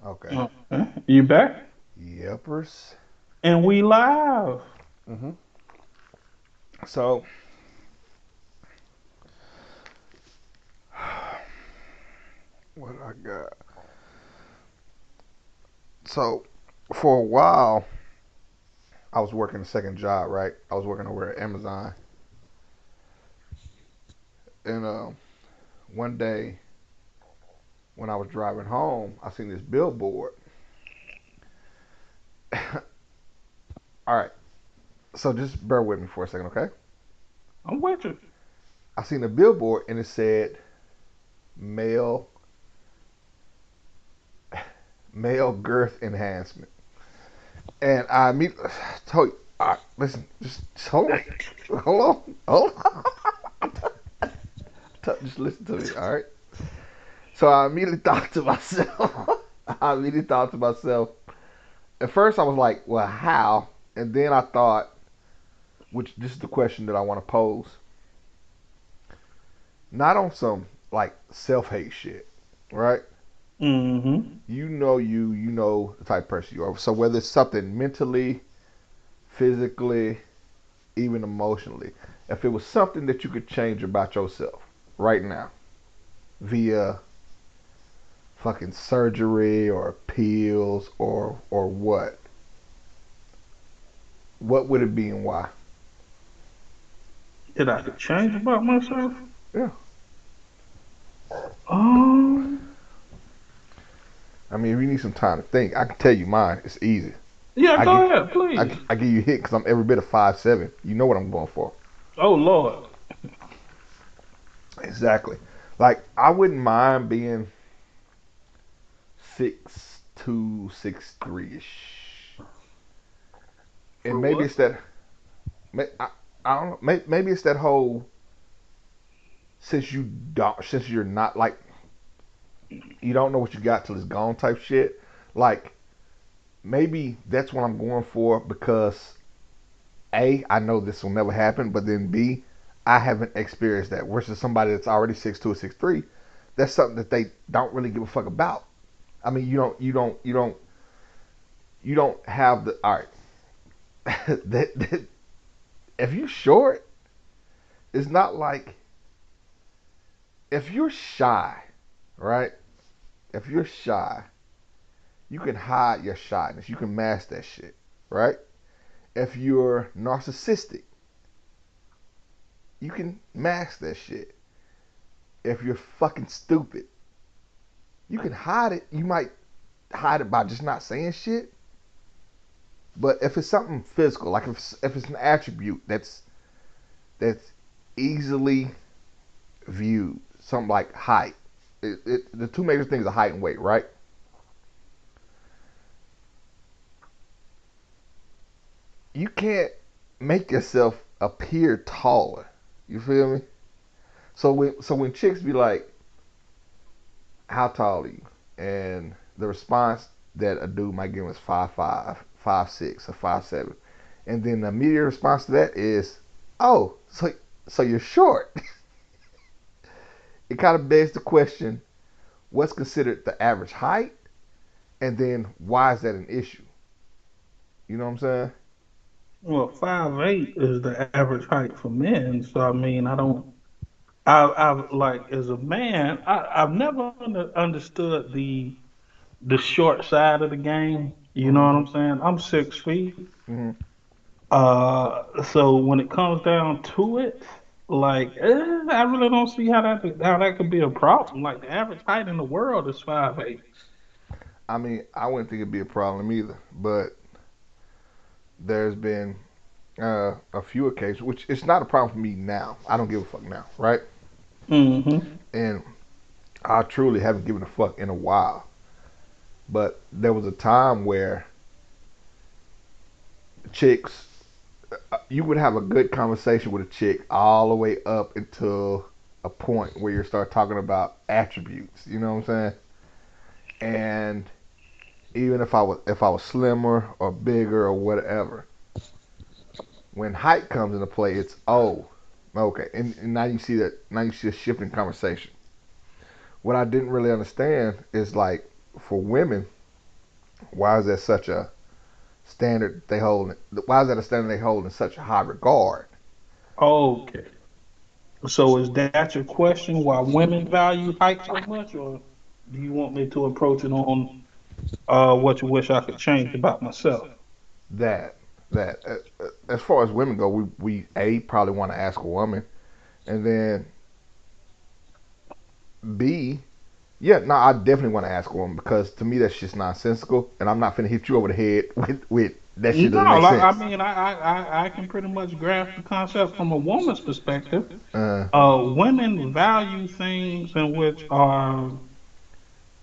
Okay. Okay. You back? Yepers. And we live. Mm-hmm. So, what I got? So, for a while, I was working a second job, right? I was working over at Amazon. And one day, when I was driving home, I seen this billboard. All right. So, just bear with me for a second, okay? I'm with you. I seen a billboard and it said male male girth enhancement. And I immediately told you, all right, listen, just hold on. Hold on. Hold on. Just listen to me, all right? So I immediately thought to myself, I immediately thought to myself, at first I was like, well, how? And then I thought, which this is the question that I want to pose, not on some like self hate shit, right? Mm-hmm. You know the type of person you are. So whether it's something mentally, physically, even emotionally, if it was something that you could change about yourself right now via fucking surgery or pills or what? What would it be and why? That I could change about myself? Yeah. Um, I mean, if you need some time to think, I can tell you mine. It's easy. yeah, I go get ahead, please. I give you a hit because I'm every bit of 5'7". You know what I'm going for. Oh Lord. Exactly. Like I wouldn't mind being 6'2", 6'3" ish, For and maybe what? it's that. I don't know. Maybe it's that whole since you're not like you don't know what you got till it's gone type shit. Like maybe that's what I'm going for because I know this will never happen, but then B, I haven't experienced that. Versus somebody that's already 6'2" or 6'3", that's something that they don't really give a fuck about. I mean, you don't have the all right. that if you're short, it's not like if you're shy, right? If you're shy, you can hide your shyness. You can mask that shit, right? If you're narcissistic, you can mask that shit. If you're fucking stupid, you can hide it. You might hide it by just not saying shit. But if it's something physical, like if it's an attribute that's easily viewed, something like height, the two major things are height and weight, right? You can't make yourself appear taller. You feel me? So when chicks be like, "How tall are you?" and the response that a dude might give is 5'5", 5'6", or 5'7", and then the immediate response to that is, "Oh, so you're short." It kind of begs the question: what's considered the average height, and then why is that an issue? You know what I'm saying? Well, 5'8" is the average height for men. So I mean, I don't. I've like as a man, I've never understood the short side of the game. You know Mm-hmm. what I'm saying? I'm 6 feet. Mm-hmm. So when it comes down to it, like I really don't see how that could be a problem. Like the average height in the world is 5'8". I mean, I wouldn't think it'd be a problem either, but there's been a few occasions, which it's not a problem for me now. I don't give a fuck now, right? Mm-hmm. And I truly haven't given a fuck in a while. But there was a time where chicks, you would have a good conversation with a chick all the way up until a point where you start talking about attributes. You know what I'm saying? And even if I was slimmer or bigger or whatever, when height comes into play, it's okay, and now you see a shift in conversation. What I didn't really understand is like for women, why is that such a standard they hold? Why is that a standard they hold in such a high regard? Okay. So is that your question? Why women value height so much, or do you want me to approach it on what you wish I could change about myself? That as far as women go, we probably want to ask a woman, and then B, yeah, no, I definitely want to ask a woman because to me that's just nonsensical, and I'm not finna hit you over the head with that shit doesn't No, make like, I sense. mean, I can pretty much grasp the concept from a woman's perspective. Uh, Women value things in which are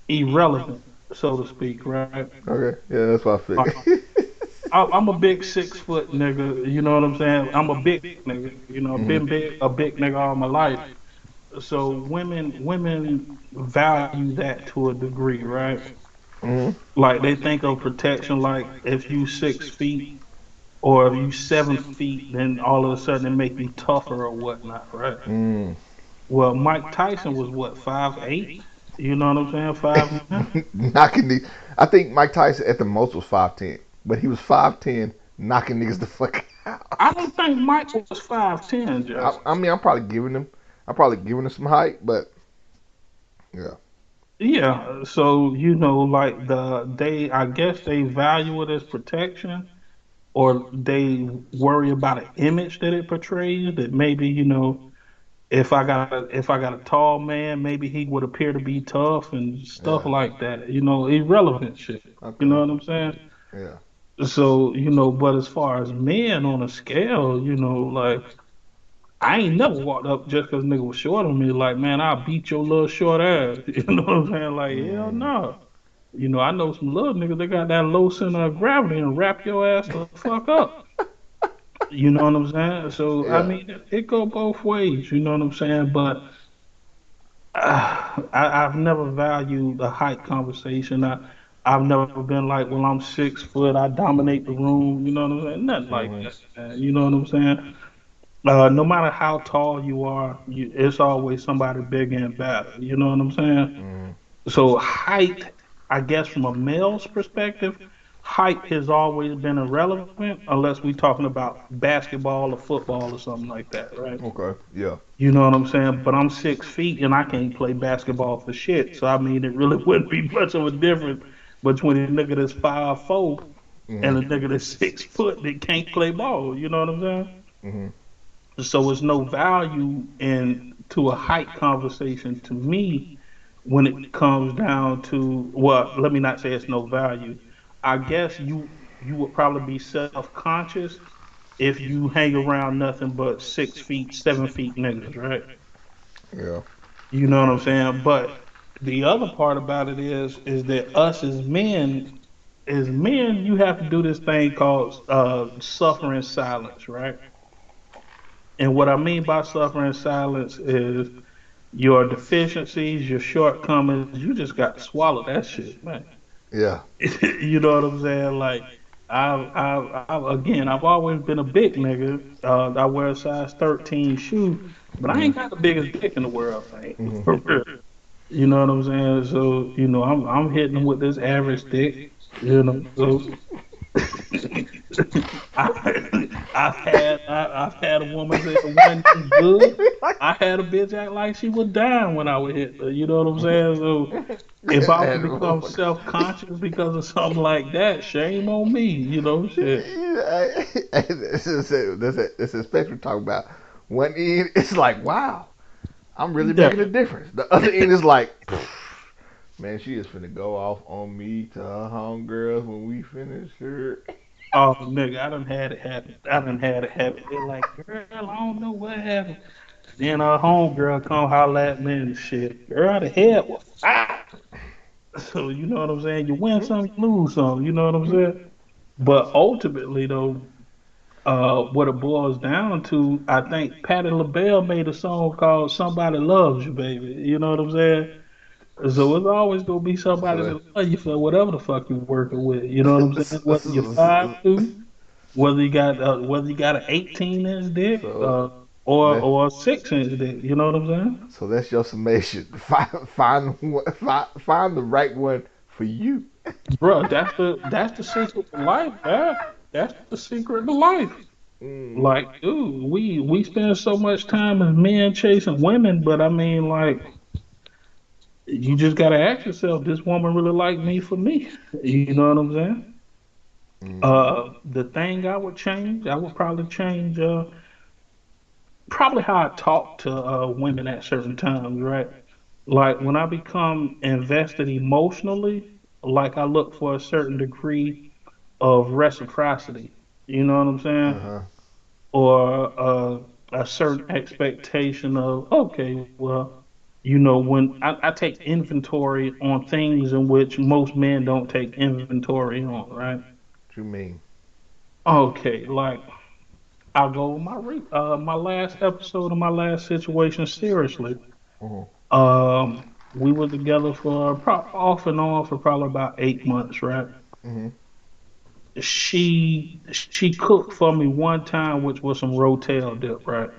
irrelevant, so to speak, right? okay, yeah, that's what I Like, figured. I'm a big 6 foot nigga, you know what I'm saying? I'm a big nigga, you know, Hmm. been big a big nigga all my life. So women value that to a degree, right? Hmm. Like they think of protection like if you 6 feet or if you 7 feet, then all of a sudden it make you tougher or whatnot, right? Mm. Well, Mike Tyson was what, 5'8"? You know what I'm saying? 5'9". Knocking the, I think Mike Tyson at the most was 5'10", but he was 5'10", knocking niggas the fuck out. I don't think Mike was 5'10", I Justice. mean, I'm probably giving him some height, but yeah. Yeah, so like I guess they value it as protection, or they worry about an image that it portrays. That maybe if I got a tall man, maybe he would appear to be tough and stuff Yeah. like that. Irrelevant shit. You Okay. know what I'm saying? Yeah. So but as far as men on a scale, like I ain't never walked up just because nigga was short on me. Like, man, I'll beat your little short ass. You know what I'm saying? Like, hell Mm. no. I know some little niggas that got that low center of gravity and wrap your ass the fuck up. You know what I'm saying? So I Yeah. mean, it go both ways. You know what I'm saying? But I've never valued the height conversation. I've never been like, well, I'm 6 foot, I dominate the room. You know what I'm saying? Nothing like Mhm. that, man. You know what I'm saying? No matter how tall you are, it's always somebody bigger and better. You know what I'm saying? Mhm. So height, I guess, from a male's perspective, height has always been irrelevant unless we're talking about basketball or football or something like that, right? Okay. Yeah. You know what I'm saying? But I'm 6 feet and I can't play basketball for shit. So I mean, it really wouldn't be much of a difference between a nigga that's 5'4" and Mhm. a nigga that's 6 foot that can't play ball. You know what I'm saying? Mhm. So it's no value in to a height conversation to me when it comes down to, well, let me not say it's no value. I guess you would probably be self-conscious if you hang around nothing but 6 feet, 7 feet niggas, right? Yeah. You know what I'm saying? But the other part about it is that us as men, you have to do this thing called suffering silence, right? And what I mean by suffering silence is your deficiencies, your shortcomings, you just got to swallow that shit, man. Yeah. You know what I'm saying? Like, I've always been a big nigga. I wear a size 13 shoe, but I Mhm. ain't got the biggest dick in the world, man. Mhm. For real. You know what I'm saying? So, I'm hitting them with this average dick. So I've had a woman say it wasn't that good. I had a bitch act like she was dying when I would hit her. You know what I'm saying? So if I was to And become motherfucker. self conscious because of something like that, shame on me. Shit. This is Spectrum talking about. One end, it's like, wow, I'm really Yeah. making a difference. The other end is like, man, she is finna go off on me to her homegirls when we finish her. Oh, nigga, I done had it happen. I done had it happen. They're like, girl, I don't know what happened. Then our homegirl come holler at me and shit. Girl, the head was fire. So you know what I'm saying? You win some, you lose some. You know what I'm saying? But ultimately, though, what it boils down to, I think Patti LaBelle made a song called "Somebody Loves You, Baby." You know what I'm saying? So it's always gonna be somebody So that love you for whatever the fuck you're working with. You know what I'm saying? Whether you're 5'2", whether you got an 18-inch dick, so or that a 6-inch dick. You know what I'm saying? so that's your summation. Find the right one for you. Bro, that's the secret to life, man. That's the secret to life. Mm. Like, dude, we spend so much time as men chasing women, but I mean, like, you just gotta ask yourself, this woman really like me for me? You know what I'm saying? Mm. The thing I would change, I would probably change, probably how I talk to women at certain times, right? Like when I become invested emotionally, like I look for a certain degree of reciprocity. You know what I'm Uh saying? huh. Or a certain expectation of, okay, well, when I take inventory on things in which most men don't take inventory on, right? What you mean? Okay, like I'll go with my last episode of my last situation seriously. Uh-huh. We were together for off and on for probably about 8 months, right? Mm-hmm. She cooked for me one time, which was some rotel dip, right?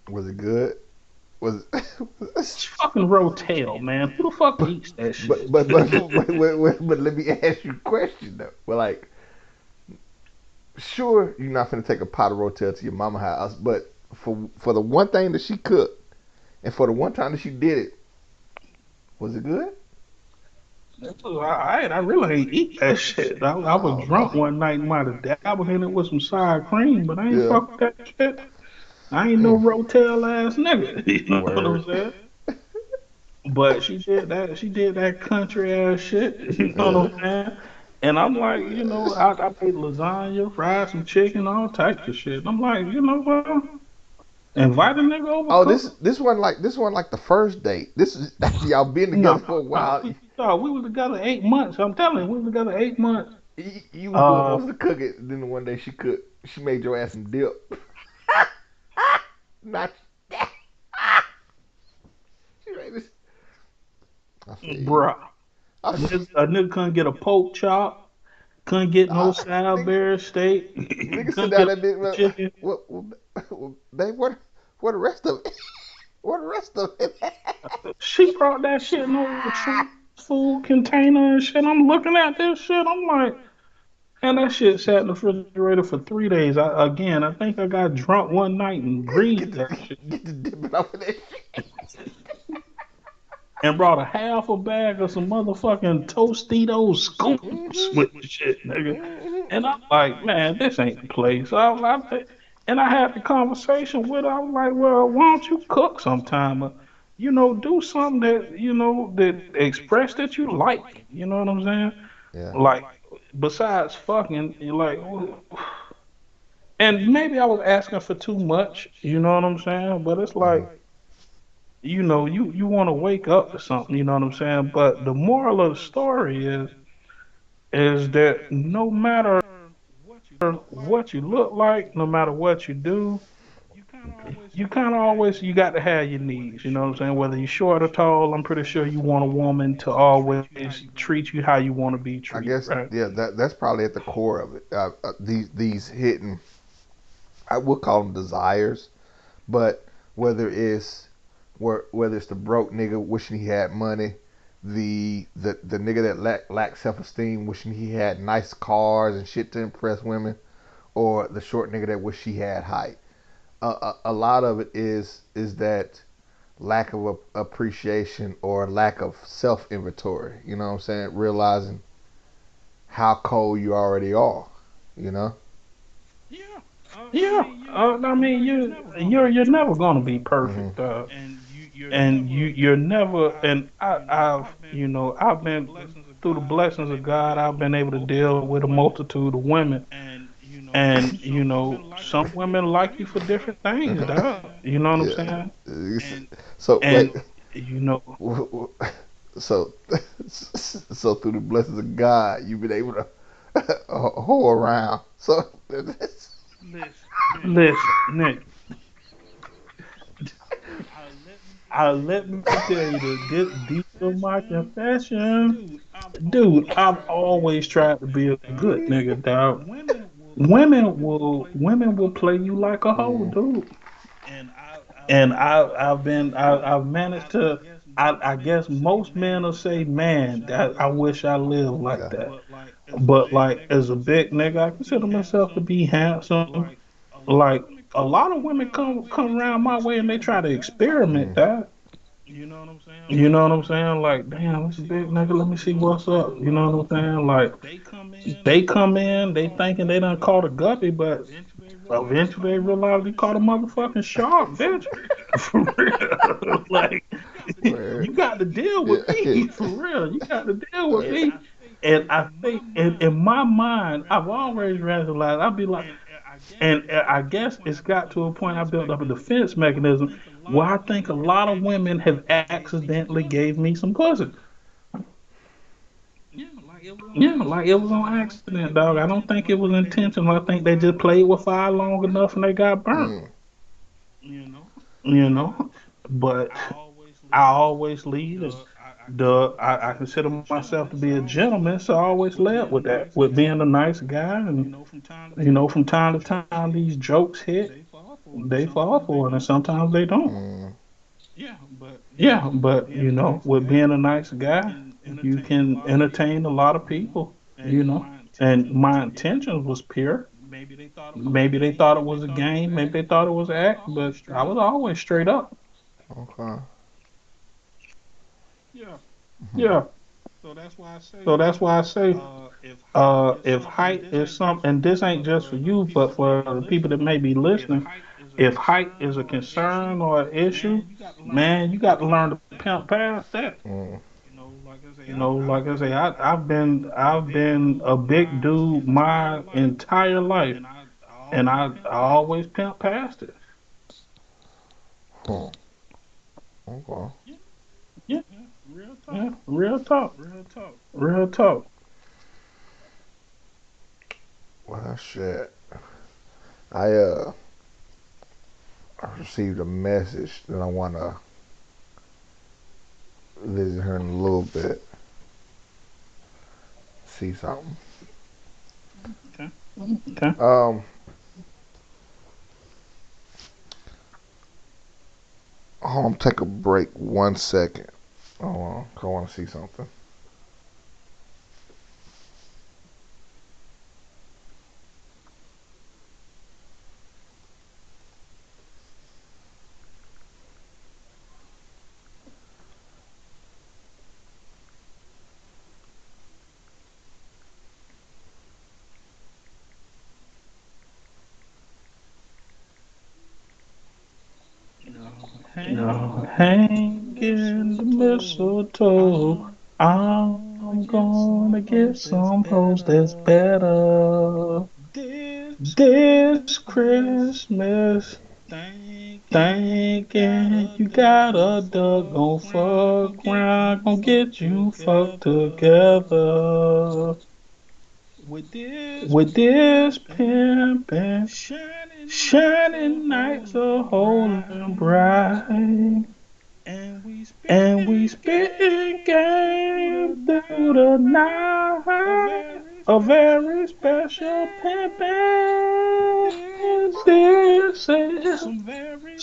Was it good? Was it, It's fucking rotel, man. Who the fuck but, eats that but shit? but but but let me ask you a question though. Well, like, sure, you're not gonna take a pot of rotel to your mama house, but for the one thing that she cooked and for the one time that she did it, Was it good? It was alright. I really ain't eat that shit. I was Oh no. drunk one night and might have dabbled in it with some sour cream, but I ain't Yeah. fuck with that shit. I ain't no Mm. rotel ass nigga. You know what I'm Word. saying? But she did that. She did that country ass shit. You know Yeah. what I'm saying? And I'm like, I made lasagna, fried some chicken, all types of shit. I'm like, well, invite a nigga over, Oh, cook. this one like the first date. This is after y'all been No, together for a no, while. we was together 8 months. I'm telling you, we was together 8 months. You was doing Uh, most of the cooking. Then the one day she cooked, she made your ass some dip. Not she made this. I feel you. bruh, I feel, a nigga couldn't get a pork chop, couldn't get no nigga, Salisbury steak, nigga sit couldn't down get there. Did, a chicken. babe, what the rest of it? What the rest of it? She brought that shit in no food container and shit. I'm looking at this shit. I'm like, and that shit sat in the refrigerator for 3 days. I think I got drunk one night and get greased the that shit. get the dipping off of that shit. And brought a half a bag of some motherfucking Tostitos scoops Mhm. with the shit, nigga. Mhm. And I'm like, man, this ain't the place. And I had the conversation with her. I was like, well, why don't you cook sometime? Do something that, that express that you like. You know what I'm saying? Yeah. Like, besides fucking, you're like, and maybe I was asking for too much. You know what I'm saying? But it's Mhm. like, you want to wake up to something. You know what I'm saying? But the moral of the story is that no matter what you look like, no matter what you do, you kind of always you got to have your needs. You know what I'm saying? Whether you're short or tall, I'm pretty sure you want a woman to always treat you how you want to be I treated, guess right? yeah. That's probably at the core of it. These hidden, I would call them desires, but whether it's whether it's the broke nigga wishing he had money, the nigga that lacks self esteem wishing he had nice cars and shit to impress women, or the short nigga that wish he had height. A lot of it is that lack of appreciation or lack of self inventory. You know what I'm saying? Realizing how cold you already are. You know. Yeah, I mean, you're never gonna be Hmm. perfect, and you're never. And I've been through the blessings of God. I've been able to deal with a multitude of women, and some women like you for different things, dog. You know what I'm Yeah. saying? So wait. And you know, So so through the blessings of God, you've been able to hoe around. So listen, Nick. Let me tell you these are my confessions. Dude, I've always tried to be a good nigga, dog. Women will play you like a hoe, mm, dude. And I've managed to. I guess most men will say, "Man, I wish I lived like yeah. that." But like as a big nigga, I consider myself to be handsome. Like a lot of women come around my way and they try to experiment, Mm, dog. You know what I'm saying? Like, damn, this a big nigga. Let me see what's up. You know what I'm saying? Like, they come in, they thinking they done caught a guppy, but eventually they realize they caught a motherfucking shark, bitch. For real. Like, where? you got to deal Yeah. with me. For real. You got to deal with Where? me. And I think in my mind, I've always rationalized, I'd be like, and I guess it's got to a point I built up a defense mechanism where I think a lot of women have accidentally gave me some pussy. Yeah, like it was on accident, dog. I don't think it was intentional. I think they just played with fire long enough and they got burnt. Mm, You know, but I always lead, and I consider myself to be a gentleman, so I always led with that, with being a nice guy, and from time to time these jokes hit, they fall for it, and sometimes they don't. mm, Yeah, but with being a nice guy, you can entertain a lot of people, and my intentions was pure. Maybe they thought it was a game, maybe they thought it was an act, but I was always straight up. okay. Hmm. Yeah. So that's why I say, if height is something, and this ain't just for you, but for the people that may be listening, if height is a concern or an issue, man, you got to learn to pimp past that. Mm. Like I say, I've been a big dude my entire life, and I always pimp past it. Huh. Okay. Yeah, yeah, real talk, real talk. Well, shit. I I received a message that I want to visit her in a little bit. See something. Okay, okay. Um, hold on, take a break 1 second. Hold on, 'cause I want to see something. Hang in the mistletoe. I'm gonna get some hoes that's better this Christmas. Thinking you got a duck, gon' fuck around, gon' get you fucked together with this pimpin'. Shining nights are holy and bright, and we spitting game through the night. A very special pimpin'. This is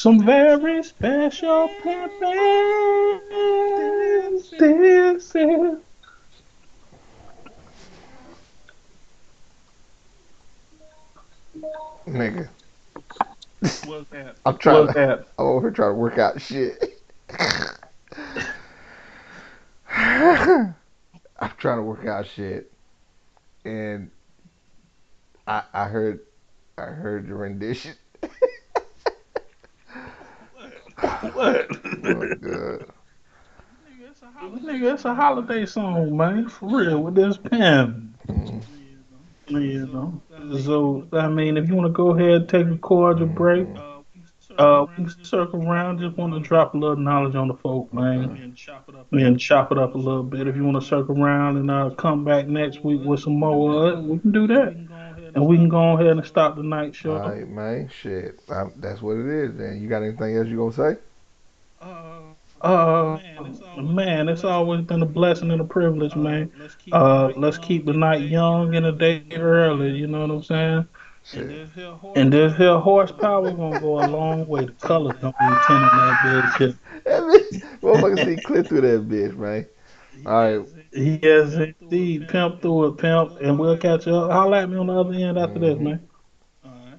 some very special pimpin'. This is. Nigga, I'm trying What's to. that? I'm over here trying to work out shit. I'm trying to work out shit, and I heard the rendition. What? Oh god. Nigga, it's a holiday song, man. For real, with this pen. Mm, You know. So, I mean, if you want to go ahead and take a cordial break, mm-hmm. we can circle around. Just want to drop a little knowledge on the folk, man. Okay. And chop it up a little bit. If you want to circle around and come back next week with some more, we can do that. And we can go ahead and stop the night All show. right, man. Shit. That's what it is. Then you got anything else you gonna say? Man, it's always been a blessing and a privilege, man. Let's keep the night young and the day early. You know what I'm saying? Shit. And this here horsepower gonna go a long way. The colors gonna be tinted on that bitch. That bitch, motherfucker see clear through that bitch, man. All right. Yes, indeed. Pimp through it, pimp. And we'll catch up. Holla at me on the other end after this, Mm-hmm. man. All right.